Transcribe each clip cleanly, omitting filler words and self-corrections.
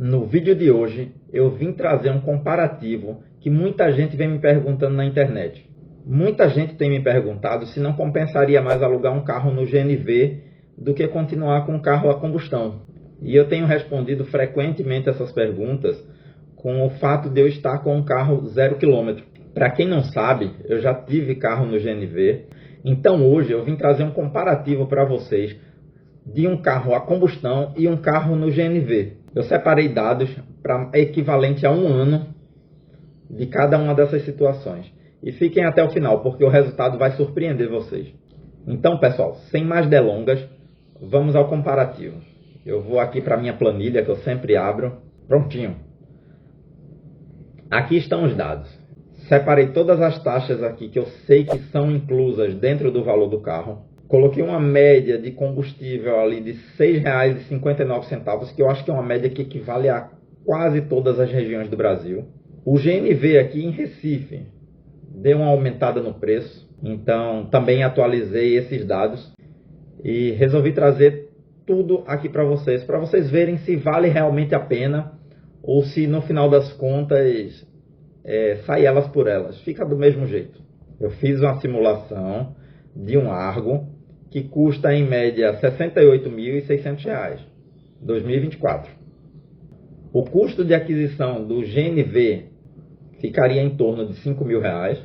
No vídeo de hoje eu vim trazer um comparativo que muita gente vem me perguntando na internet. Muita gente tem me perguntado se não compensaria mais alugar um carro no GNV do que continuar com um carro a combustão. E eu tenho respondido frequentemente essas perguntas com o fato de eu estar com um carro 0 km. Para quem não sabe, eu já tive carro no GNV, então hoje eu vim trazer um comparativo para vocês de um carro a combustão e um carro no GNV. Eu separei dados para equivalente a um ano de cada uma dessas situações. E fiquem até o final, porque o resultado vai surpreender vocês. Então, pessoal, sem mais delongas, vamos ao comparativo. Eu vou aqui para a minha planilha, que eu sempre abro. Prontinho. Aqui estão os dados. Separei todas as taxas aqui que eu sei que são inclusas dentro do valor do carro. Coloquei uma média de combustível ali de R$ 6,59, que eu acho que é uma média que equivale a quase todas as regiões do Brasil. O GNV aqui em Recife deu uma aumentada no preço, então também atualizei esses dados e resolvi trazer tudo aqui para vocês verem se vale realmente a pena ou se no final das contas sai elas por elas. Fica do mesmo jeito. Eu fiz uma simulação de um Argo que custa em média R$ 68.600, 2024. O custo de aquisição do GNV ficaria em torno de R$ 5.000.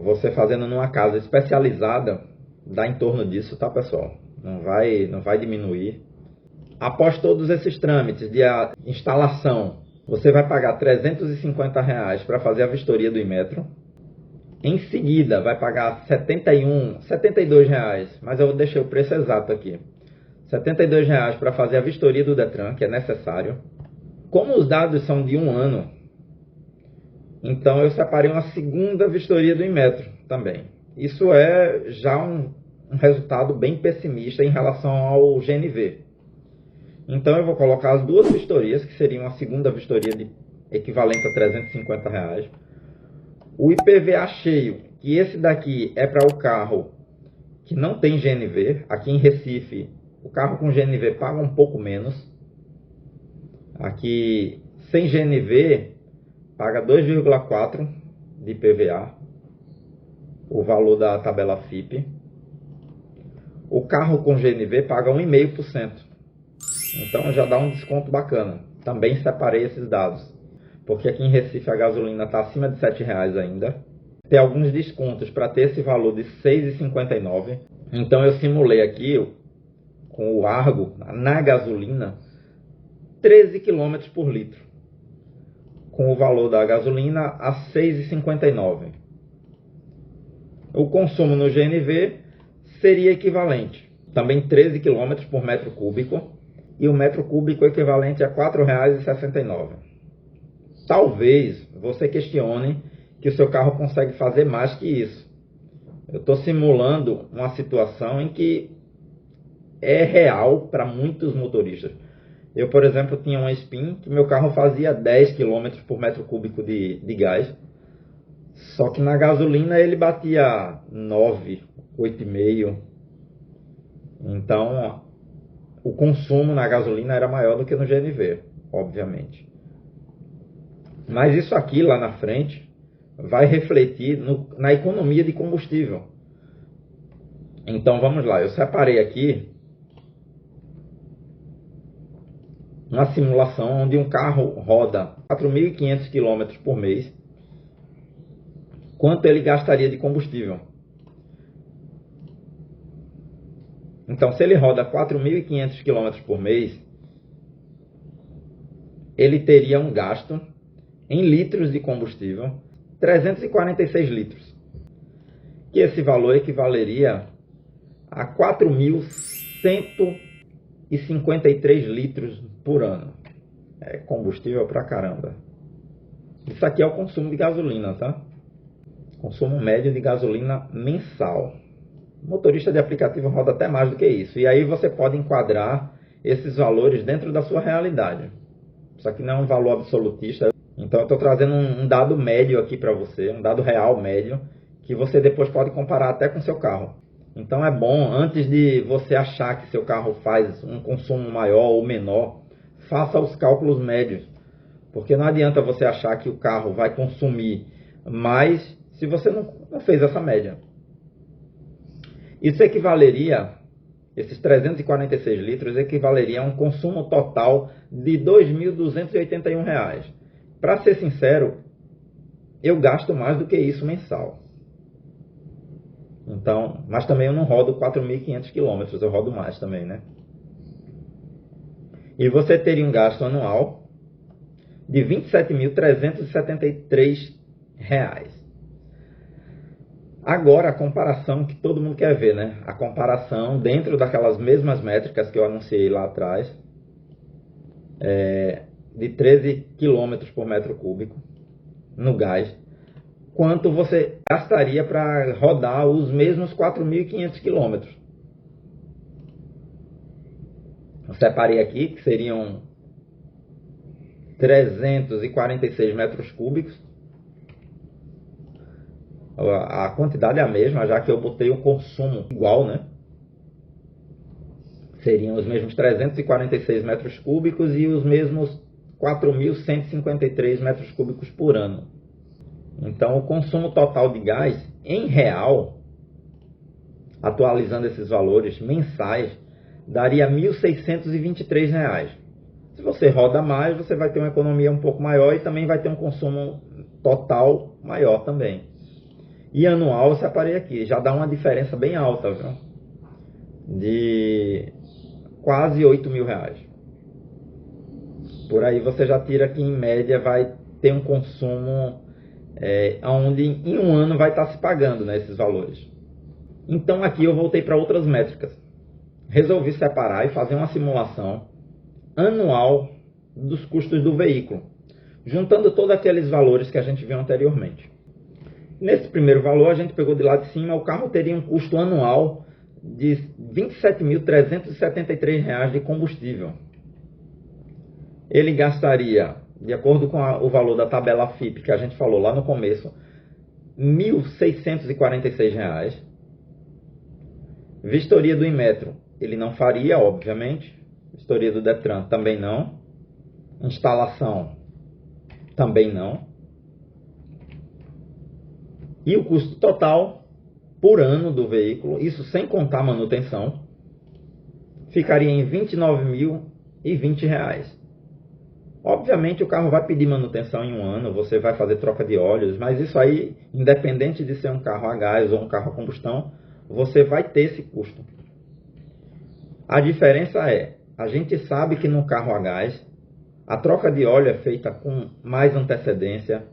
Você fazendo numa casa especializada dá em torno disso, tá, pessoal? Não vai diminuir. Após todos esses trâmites de instalação, você vai pagar R$ 350 para fazer a vistoria do Inmetro. Em seguida, vai pagar R$ 72, mas eu deixei o preço exato aqui. R$ 72 para fazer a vistoria do Detran, que é necessário. Como os dados são de um ano, então eu separei uma segunda vistoria do Inmetro também. Isso é já um resultado bem pessimista em relação ao GNV. Então eu vou colocar as duas vistorias, que seriam a segunda vistoria de equivalente a R$ 350. O IPVA cheio, que esse daqui é para o carro que não tem GNV. Aqui em Recife, o carro com GNV paga um pouco menos. Aqui, sem GNV, paga 2,4 de IPVA, o valor da tabela FIPE. O carro com GNV paga 1,5%. Então já dá um desconto bacana. Também separei esses dados, porque aqui em Recife a gasolina está acima de R$ 7 ainda. Tem alguns descontos para ter esse valor de R$ 6,59. Então eu simulei aqui com o Argo, na gasolina, 13 km por litro. Com o valor da gasolina a R$ 6,59. O consumo no GNV seria equivalente. Também 13 km por metro cúbico. E o metro cúbico equivalente a R$ 4,69. Talvez você questione que o seu carro consegue fazer mais que isso. Eu estou simulando uma situação em que é real para muitos motoristas. Eu, por exemplo, tinha uma Spin que meu carro fazia 10 km por metro cúbico de gás. Só que na gasolina ele batia 9, 8,5. Então, o consumo na gasolina era maior do que no GNV, obviamente. Mas isso aqui, lá na frente, vai refletir na economia de combustível. Então, vamos lá. Eu separei aqui uma simulação onde um carro roda 4.500 km por mês. Quanto ele gastaria de combustível? Então, se ele roda 4.500 km por mês, ele teria um gasto em litros de combustível, 346 litros. Que esse valor equivaleria a 4.153 litros por ano. É combustível pra caramba. Isso aqui é o consumo de gasolina, tá? Consumo médio de gasolina mensal. O motorista de aplicativo roda até mais do que isso. E aí você pode enquadrar esses valores dentro da sua realidade. Isso aqui não é um valor absolutista. Então eu estou trazendo um dado médio aqui para você, um dado real médio, que você depois pode comparar até com seu carro. Então é bom, antes de você achar que seu carro faz um consumo maior ou menor, faça os cálculos médios. Porque não adianta você achar que o carro vai consumir mais se você não fez essa média. Isso equivaleria, esses 346 litros, equivaleria a um consumo total de R$ 2.281. Para ser sincero, eu gasto mais do que isso mensal. Então, mas também eu não rodo 4.500 quilômetros, eu rodo mais também, né? E você teria um gasto anual de R$ 27.373. Agora, a comparação que todo mundo quer ver, né? A comparação dentro daquelas mesmas métricas que eu anunciei lá atrás, de 13 km por metro cúbico no gás. Quanto você gastaria para rodar os mesmos 4.500 km? Eu separei aqui, que seriam 346 metros cúbicos. A quantidade é a mesma, já que eu botei o consumo igual, né? Seriam os mesmos 346 metros cúbicos e os mesmos 4.153 metros cúbicos por ano. Então, o consumo total de gás, em real, atualizando esses valores mensais, daria R$ 1.623. Se você roda mais, você vai ter uma economia um pouco maior e também vai ter um consumo total maior também. E anual, eu separei aqui, já dá uma diferença bem alta, viu? De quase R$ 8.000. Por aí você já tira que em média vai ter um consumo onde em um ano vai estar se pagando, né, esses valores. Então aqui eu voltei para outras métricas. Resolvi separar e fazer uma simulação anual dos custos do veículo, juntando todos aqueles valores que a gente viu anteriormente. Nesse primeiro valor, a gente pegou de lá de cima, o carro teria um custo anual de R$ 27.373 de combustível. Ele gastaria, de acordo com o valor da tabela FIP que a gente falou lá no começo, R$ 1.646. Vistoria do Inmetro, ele não faria, obviamente. Vistoria do Detran, também não. Instalação, também não. E o custo total por ano do veículo, isso sem contar manutenção, ficaria em R$ 29.020. Obviamente o carro vai pedir manutenção em um ano, você vai fazer troca de óleos, mas isso aí, independente de ser um carro a gás ou um carro a combustão, você vai ter esse custo. A diferença é, a gente sabe que no carro a gás, a troca de óleo é feita com mais antecedência,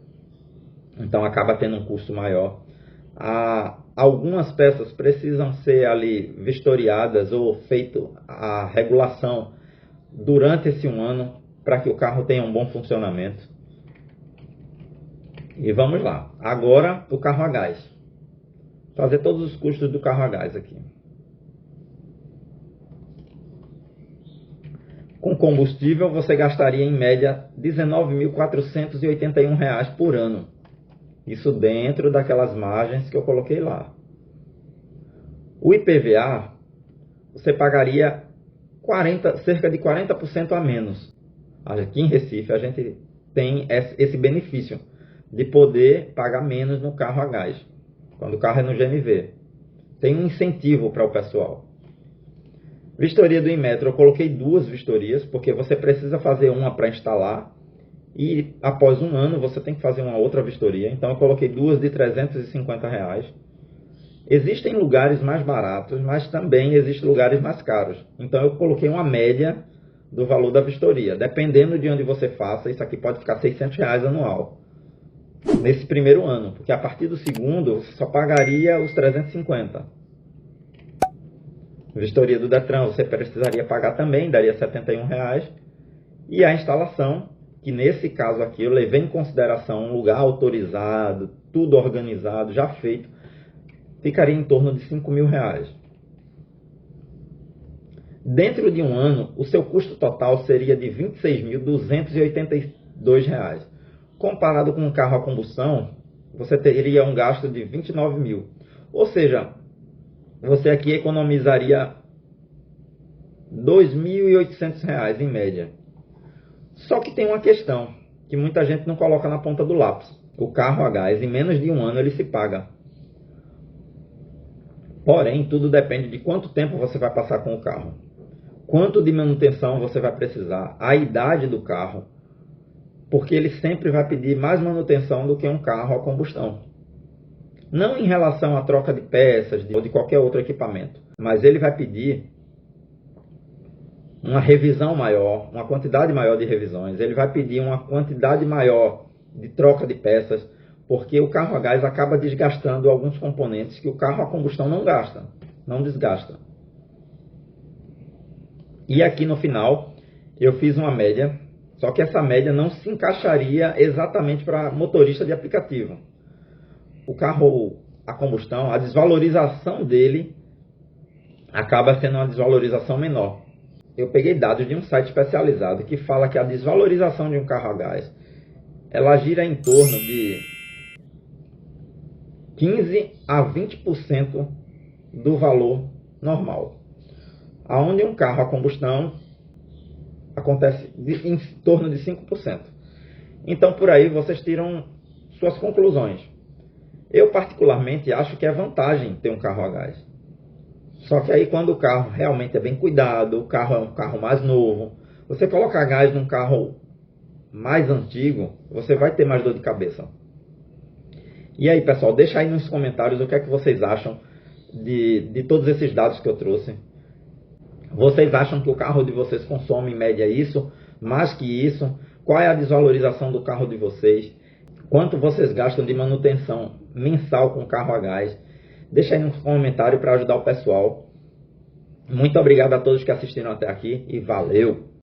então acaba tendo um custo maior. Algumas peças precisam ser ali vistoriadas ou feito a regulação durante esse um ano para que o carro tenha um bom funcionamento. E vamos lá. Agora o carro a gás. Fazer todos os custos do carro a gás aqui. Com combustível você gastaria em média R$ 19.481 por ano. Isso dentro daquelas margens que eu coloquei lá. O IPVA, você pagaria cerca de 40% a menos. Aqui em Recife a gente tem esse benefício de poder pagar menos no carro a gás, quando o carro é no GNV. Tem um incentivo para o pessoal. Vistoria do Inmetro, eu coloquei 2 vistorias, porque você precisa fazer uma para instalar e após um ano você tem que fazer uma outra vistoria. Então eu coloquei 2 de R$ 350. Existem lugares mais baratos, mas também existem lugares mais caros. Então eu coloquei uma média do valor da vistoria. Dependendo de onde você faça, isso aqui pode ficar R$ 600 anual. Nesse primeiro ano, porque a partir do segundo você só pagaria os 350. Vistoria do Detran você precisaria pagar também, daria R$ 71. E a instalação, que nesse caso aqui eu levei em consideração um lugar autorizado, tudo organizado, já feito, ficaria em torno de R$ 5.000. Dentro de um ano, o seu custo total seria de R$ 26.282. Comparado com um carro a combustão, você teria um gasto de R$ 29.000. Ou seja, você aqui economizaria R$ 2.800 em média. Só que tem uma questão que muita gente não coloca na ponta do lápis. O carro a gás, em menos de um ano, ele se paga. Porém, tudo depende de quanto tempo você vai passar com o carro. Quanto de manutenção você vai precisar, a idade do carro. Porque ele sempre vai pedir mais manutenção do que um carro a combustão. Não em relação à troca de peças ou de qualquer outro equipamento, mas ele vai pedir uma revisão maior, uma quantidade maior de revisões, ele vai pedir uma quantidade maior de troca de peças, porque o carro a gás acaba desgastando alguns componentes que o carro a combustão não gasta, não desgasta. E aqui no final eu fiz uma média, só que essa média não se encaixaria exatamente para motorista de aplicativo. O carro a combustão, a desvalorização dele acaba sendo uma desvalorização menor. Eu peguei dados de um site especializado que fala que a desvalorização de um carro a gás, ela gira em torno de 15 a 20% do valor normal. Aonde um carro a combustão acontece em torno de 5%. Então por aí vocês tiram suas conclusões. Eu particularmente acho que é vantagem ter um carro a gás. Só que aí quando o carro realmente é bem cuidado, o carro é um carro mais novo, você colocar gás num carro mais antigo, você vai ter mais dor de cabeça. E aí pessoal, deixa aí nos comentários o que é que vocês acham de todos esses dados que eu trouxe. Vocês acham que o carro de vocês consome em média isso, mais que isso? Qual é a desvalorização do carro de vocês? Quanto vocês gastam de manutenção mensal com o carro a gás? Deixa aí no comentário para ajudar o pessoal. Muito obrigado a todos que assistiram até aqui e valeu!